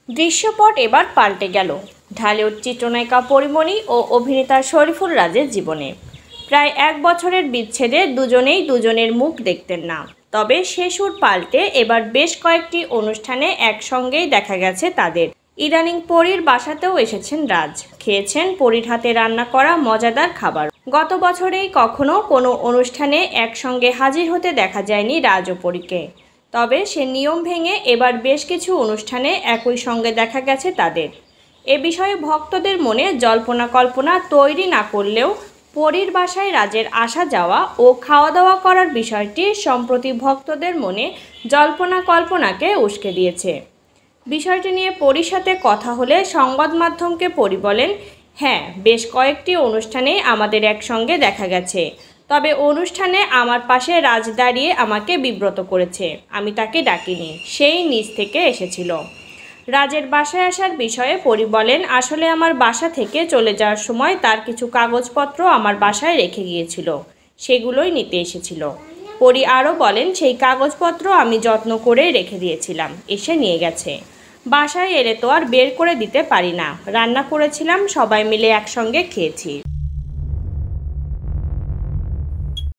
দৃশ্যপট এবার পাল্টে গেল ঢালিউড চিত্রনায়িকা পরীমণি ও অভিনেতা শরীফুল রাজের জীবনে। প্রায় 1 বছরের বিচ্ছেদে দুজনেই দুজনের মুখ দেখতেন না। তবে সে সুর পাল্টে এবার বেশ কয়েকটি অনুষ্ঠানে একসঙ্গেই দেখা গেছে তাদের। ইদানিং পরীর বাসাতেও এসেছেন রাজ, খেয়েছেন পরীর হাতে রান্না করা মজাদার খাবার। গত বছরেই কখনো কোনো অনুষ্ঠানে একসঙ্গে হাজির হতে দেখা যায়নি রাজ ও পরীকে। তবে সে নিয়ম ভেঙে এবার বেশ কিছু অনুষ্ঠানে একই সঙ্গে দেখা গেছে তাদের। এ বিষয়ে ভক্তদের মনে জল্পনা কল্পনা তৈরি না করলেও পরীর বাসায় রাজের আসা যাওয়া ও খাওয়া দাওয়া করার বিষয়টি সম্প্রতি ভক্তদের মনে জল্পনা কল্পনাকে উস্কে দিয়েছে। বিষয়টি নিয়ে পরীর সাথে কথা হলে সংবাদ মাধ্যমকে পরী বলেন, হ্যাঁ, বেশ কয়েকটি অনুষ্ঠানেই আমাদের একসঙ্গে দেখা গেছে। তবে অনুষ্ঠানে আমার পাশে রাজ দাঁড়িয়ে আমাকে বিব্রত করেছে। আমি তাকে ডাকিনি, সেই নিজ থেকে এসেছিল। রাজের বাসায় আসার বিষয়ে পরী বলেন, আসলে আমার বাসা থেকে চলে যাওয়ার সময় তার কিছু কাগজপত্র আমার বাসায় রেখে গিয়েছিল, সেগুলোই নিতে এসেছিল। পরী আরও বলেন, সেই কাগজপত্র আমি যত্ন করে রেখে দিয়েছিলাম, এসে নিয়ে গেছে। বাসায় এলে তো আর বের করে দিতে পারি না। রান্না করেছিলাম, সবাই মিলে একসঙ্গে খেয়েছি।